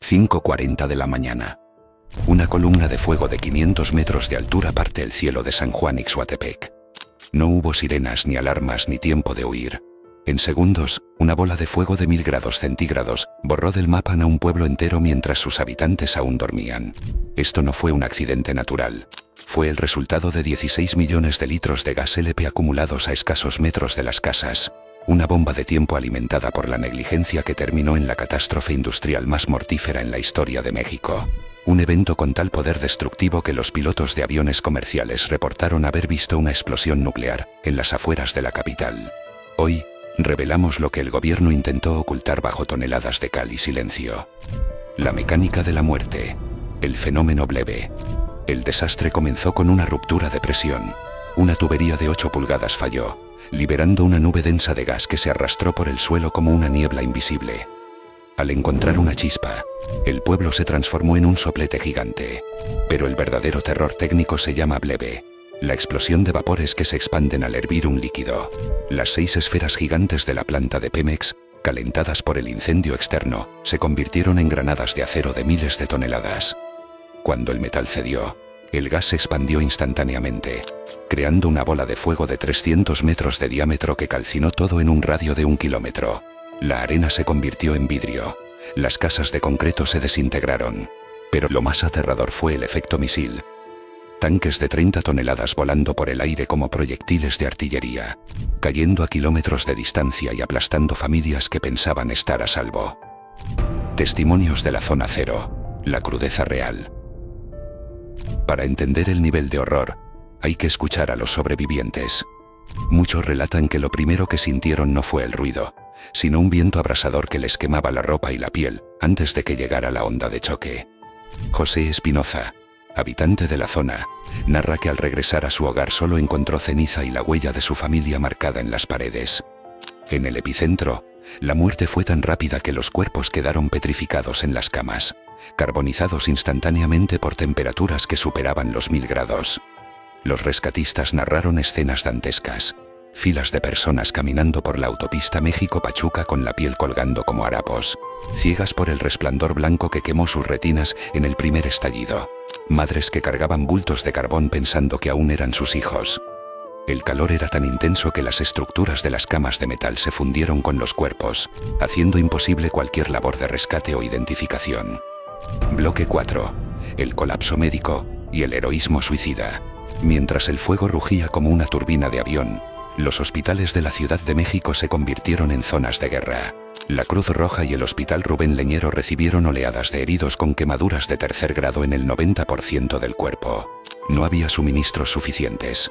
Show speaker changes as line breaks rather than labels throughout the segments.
5:40 de la mañana. Una columna de fuego de 500 metros de altura parte el cielo de San Juan Ixhuatepec. No hubo sirenas ni alarmas ni tiempo de huir. En segundos, una bola de fuego de 1000 grados centígrados borró del mapa a un pueblo entero mientras sus habitantes aún dormían. Esto no fue un accidente natural. Fue el resultado de 16 millones de litros de gas LP acumulados a escasos metros de las casas. Una bomba de tiempo alimentada por la negligencia que terminó en la catástrofe industrial más mortífera en la historia de México. Un evento con tal poder destructivo que los pilotos de aviones comerciales reportaron haber visto una explosión nuclear en las afueras de la capital. Hoy, revelamos lo que el gobierno intentó ocultar bajo toneladas de cal y silencio. La mecánica de la muerte. El fenómeno Bleve. El desastre comenzó con una ruptura de presión. Una tubería de 8 pulgadas falló, liberando una nube densa de gas que se arrastró por el suelo como una niebla invisible. Al encontrar una chispa, el pueblo se transformó en un soplete gigante. Pero el verdadero terror técnico se llama Bleve. La explosión de vapores que se expanden al hervir un líquido. Las 6 esferas gigantes de la planta de Pemex, calentadas por el incendio externo, se convirtieron en granadas de acero de miles de toneladas. Cuando el metal cedió, el gas se expandió instantáneamente, creando una bola de fuego de 300 metros de diámetro que calcinó todo en un radio de 1 kilómetro. La arena se convirtió en vidrio. Las casas de concreto se desintegraron. Pero lo más aterrador fue el efecto misil. Tanques de 30 toneladas volando por el aire como proyectiles de artillería, cayendo a kilómetros de distancia y aplastando familias que pensaban estar a salvo. Testimonios de la zona cero. La crudeza real. Para entender el nivel de horror, hay que escuchar a los sobrevivientes. Muchos relatan que lo primero que sintieron no fue el ruido, sino un viento abrasador que les quemaba la ropa y la piel antes de que llegara la onda de choque. José Espinoza, habitante de la zona, narra que al regresar a su hogar solo encontró ceniza y la huella de su familia marcada en las paredes. En el epicentro, la muerte fue tan rápida que los cuerpos quedaron petrificados en las camas, carbonizados instantáneamente por temperaturas que superaban los 1000 grados. Los rescatistas narraron escenas dantescas. Filas de personas caminando por la autopista México-Pachuca con la piel colgando como harapos, ciegas por el resplandor blanco que quemó sus retinas en el primer estallido. Madres que cargaban bultos de carbón pensando que aún eran sus hijos. El calor era tan intenso que las estructuras de las camas de metal se fundieron con los cuerpos, haciendo imposible cualquier labor de rescate o identificación. Bloque 4. El colapso médico y el heroísmo suicida. Mientras el fuego rugía como una turbina de avión, los hospitales de la Ciudad de México se convirtieron en zonas de guerra. La Cruz Roja y el Hospital Rubén Leñero recibieron oleadas de heridos con quemaduras de tercer grado en el 90% del cuerpo. No había suministros suficientes.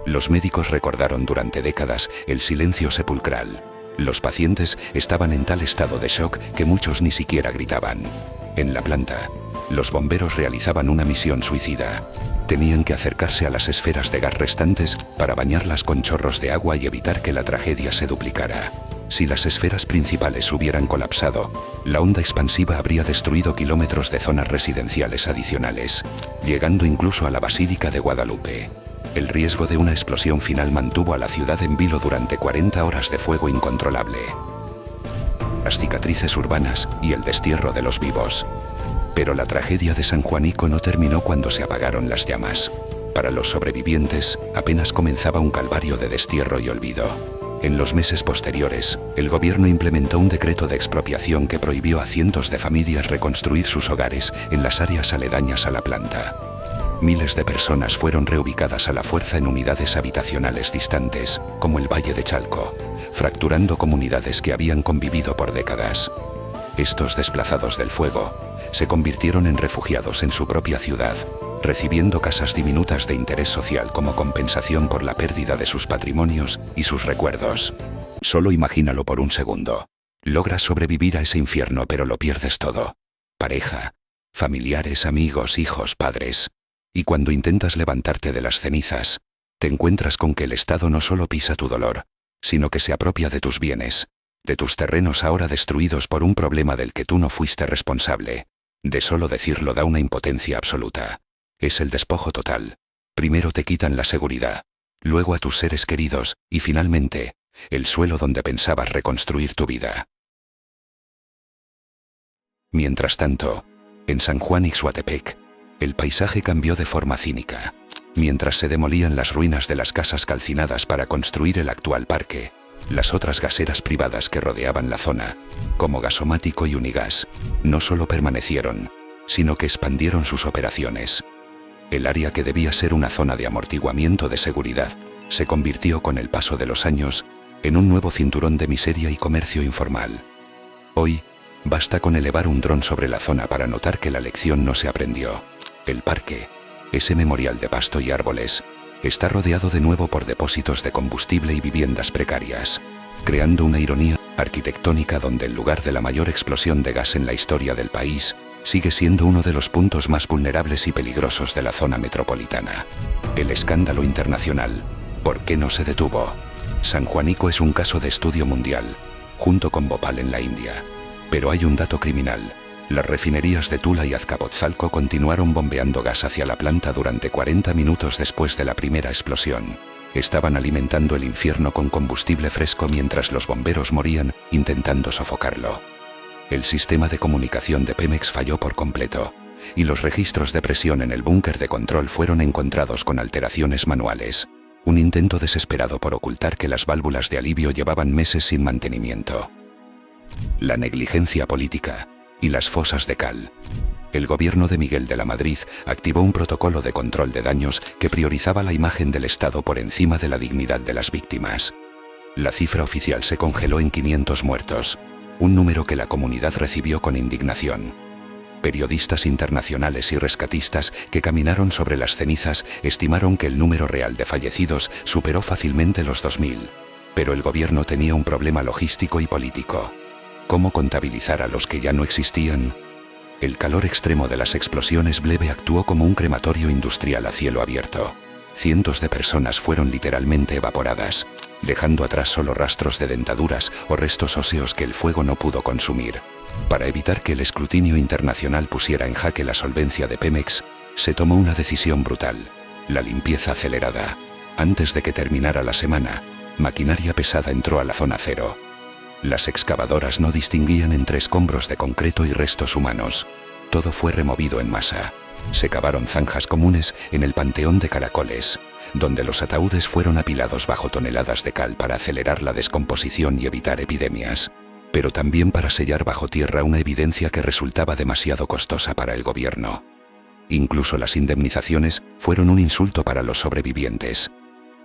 Los médicos recordaron durante décadas el silencio sepulcral. Los pacientes estaban en tal estado de shock que muchos ni siquiera gritaban. En la planta, los bomberos realizaban una misión suicida. Tenían que acercarse a las esferas de gas restantes para bañarlas con chorros de agua y evitar que la tragedia se duplicara. Si las esferas principales hubieran colapsado, la onda expansiva habría destruido kilómetros de zonas residenciales adicionales, llegando incluso a la Basílica de Guadalupe. El riesgo de una explosión final mantuvo a la ciudad en vilo durante 40 horas de fuego incontrolable. Las cicatrices urbanas y el destierro de los vivos. Pero la tragedia de San Juanico no terminó cuando se apagaron las llamas. Para los sobrevivientes, apenas comenzaba un calvario de destierro y olvido. En los meses posteriores, el gobierno implementó un decreto de expropiación que prohibió a cientos de familias reconstruir sus hogares en las áreas aledañas a la planta. Miles de personas fueron reubicadas a la fuerza en unidades habitacionales distantes, como el Valle de Chalco, fracturando comunidades que habían convivido por décadas. Estos desplazados del fuego se convirtieron en refugiados en su propia ciudad, recibiendo casas diminutas de interés social como compensación por la pérdida de sus patrimonios y sus recuerdos. Solo imagínalo por un segundo. Logras sobrevivir a ese infierno pero lo pierdes todo. Pareja, familiares, amigos, hijos, padres. Y cuando intentas levantarte de las cenizas, te encuentras con que el Estado no solo pisa tu dolor, sino que se apropia de tus bienes, de tus terrenos ahora destruidos por un problema del que tú no fuiste responsable. De solo decirlo da una impotencia absoluta. Es el despojo total. Primero te quitan la seguridad, luego a tus seres queridos, y finalmente, el suelo donde pensabas reconstruir tu vida. Mientras tanto, en San Juan Ixhuatepec, el paisaje cambió de forma cínica. Mientras se demolían las ruinas de las casas calcinadas para construir el actual parque, las otras gaseras privadas que rodeaban la zona, como Gasomático y Unigas, no solo permanecieron, sino que expandieron sus operaciones. El área que debía ser una zona de amortiguamiento de seguridad, se convirtió con el paso de los años en un nuevo cinturón de miseria y comercio informal. Hoy, basta con elevar un dron sobre la zona para notar que la lección no se aprendió. El parque, ese memorial de pasto y árboles, está rodeado de nuevo por depósitos de combustible y viviendas precarias, creando una ironía arquitectónica donde el lugar de la mayor explosión de gas en la historia del país sigue siendo uno de los puntos más vulnerables y peligrosos de la zona metropolitana. El escándalo internacional, ¿por qué no se detuvo? San Juanico es un caso de estudio mundial, junto con Bhopal en la India. Pero hay un dato criminal. Las refinerías de Tula y Azcapotzalco continuaron bombeando gas hacia la planta durante 40 minutos después de la primera explosión. Estaban alimentando el infierno con combustible fresco mientras los bomberos morían intentando sofocarlo. El sistema de comunicación de Pemex falló por completo, y los registros de presión en el búnker de control fueron encontrados con alteraciones manuales. Un intento desesperado por ocultar que las válvulas de alivio llevaban meses sin mantenimiento. La negligencia política y las fosas de cal. El gobierno de Miguel de la Madrid activó un protocolo de control de daños que priorizaba la imagen del Estado por encima de la dignidad de las víctimas. La cifra oficial se congeló en 500 muertos, un número que la comunidad recibió con indignación. Periodistas internacionales y rescatistas que caminaron sobre las cenizas estimaron que el número real de fallecidos superó fácilmente los 2000. Pero el gobierno tenía un problema logístico y político. ¿Cómo contabilizar a los que ya no existían? El calor extremo de las explosiones Bleve actuó como un crematorio industrial a cielo abierto. Cientos de personas fueron literalmente evaporadas, dejando atrás solo rastros de dentaduras o restos óseos que el fuego no pudo consumir. Para evitar que el escrutinio internacional pusiera en jaque la solvencia de Pemex, se tomó una decisión brutal: la limpieza acelerada. Antes de que terminara la semana, maquinaria pesada entró a la zona cero. Las excavadoras no distinguían entre escombros de concreto y restos humanos. Todo fue removido en masa. Se cavaron zanjas comunes en el Panteón de Caracoles, donde los ataúdes fueron apilados bajo toneladas de cal para acelerar la descomposición y evitar epidemias, pero también para sellar bajo tierra una evidencia que resultaba demasiado costosa para el gobierno. Incluso las indemnizaciones fueron un insulto para los sobrevivientes.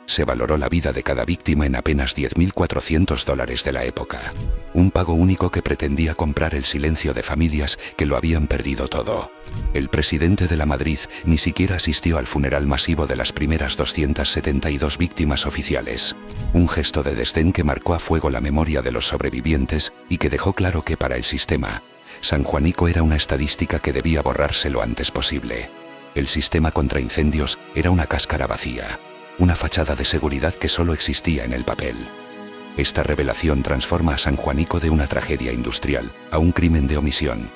Se valoró la vida de cada víctima en apenas $10.400 de la época. Un pago único que pretendía comprar el silencio de familias que lo habían perdido todo. El presidente de la Madrid ni siquiera asistió al funeral masivo de las primeras 272 víctimas oficiales. Un gesto de desdén que marcó a fuego la memoria de los sobrevivientes y que dejó claro que para el sistema, San Juanico era una estadística que debía borrarse lo antes posible. El sistema contra incendios era una cáscara vacía. Una fachada de seguridad que solo existía en el papel. Esta revelación transforma a San Juanico de una tragedia industrial a un crimen de omisión.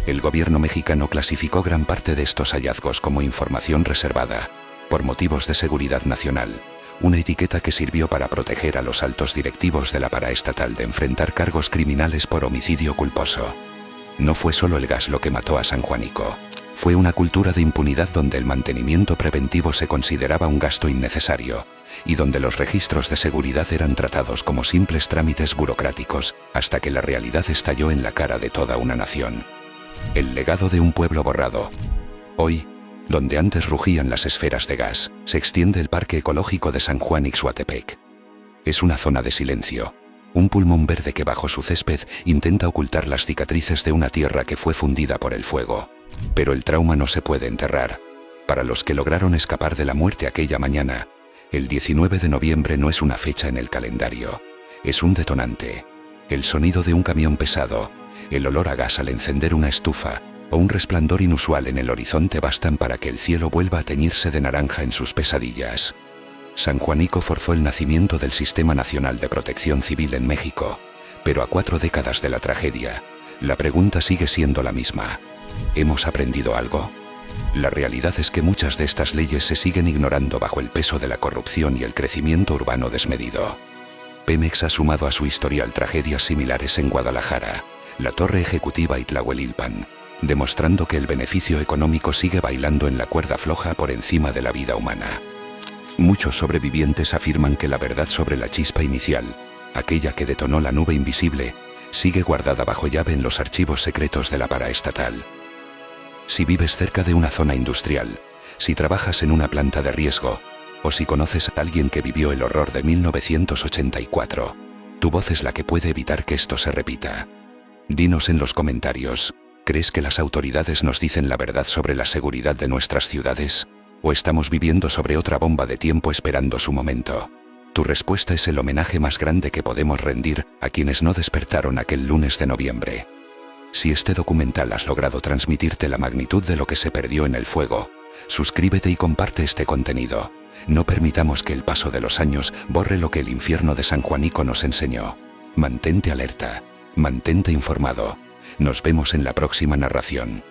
El gobierno mexicano clasificó gran parte de estos hallazgos como información reservada, por motivos de seguridad nacional, una etiqueta que sirvió para proteger a los altos directivos de la paraestatal de enfrentar cargos criminales por homicidio culposo. No fue solo el gas lo que mató a San Juanico. Fue una cultura de impunidad donde el mantenimiento preventivo se consideraba un gasto innecesario, y donde los registros de seguridad eran tratados como simples trámites burocráticos, hasta que la realidad estalló en la cara de toda una nación. El legado de un pueblo borrado. Hoy, donde antes rugían las esferas de gas, se extiende el Parque Ecológico de San Juan Ixhuatepec. Es una zona de silencio, un pulmón verde que bajo su césped intenta ocultar las cicatrices de una tierra que fue fundida por el fuego. Pero el trauma no se puede enterrar. Para los que lograron escapar de la muerte aquella mañana, el 19 de noviembre no es una fecha en el calendario, es un detonante. El sonido de un camión pesado, el olor a gas al encender una estufa, o un resplandor inusual en el horizonte bastan para que el cielo vuelva a teñirse de naranja en sus pesadillas. San Juanico forzó el nacimiento del Sistema Nacional de Protección Civil en México, pero a 4 décadas de la tragedia, la pregunta sigue siendo la misma. ¿Hemos aprendido algo? La realidad es que muchas de estas leyes se siguen ignorando bajo el peso de la corrupción y el crecimiento urbano desmedido. Pemex ha sumado a su historial tragedias similares en Guadalajara, la torre ejecutiva Itlahuelilpan, demostrando que el beneficio económico sigue bailando en la cuerda floja por encima de la vida humana. Muchos sobrevivientes afirman que la verdad sobre la chispa inicial, aquella que detonó la nube invisible, sigue guardada bajo llave en los archivos secretos de la paraestatal. Si vives cerca de una zona industrial, si trabajas en una planta de riesgo, o si conoces a alguien que vivió el horror de 1984, tu voz es la que puede evitar que esto se repita. Dinos en los comentarios, ¿crees que las autoridades nos dicen la verdad sobre la seguridad de nuestras ciudades? ¿O estamos viviendo sobre otra bomba de tiempo esperando su momento? Tu respuesta es el homenaje más grande que podemos rendir a quienes no despertaron aquel lunes de noviembre. Si este documental has logrado transmitirte la magnitud de lo que se perdió en el fuego, suscríbete y comparte este contenido. No permitamos que el paso de los años borre lo que el infierno de San Juanico nos enseñó. Mantente alerta, mantente informado. Nos vemos en la próxima narración.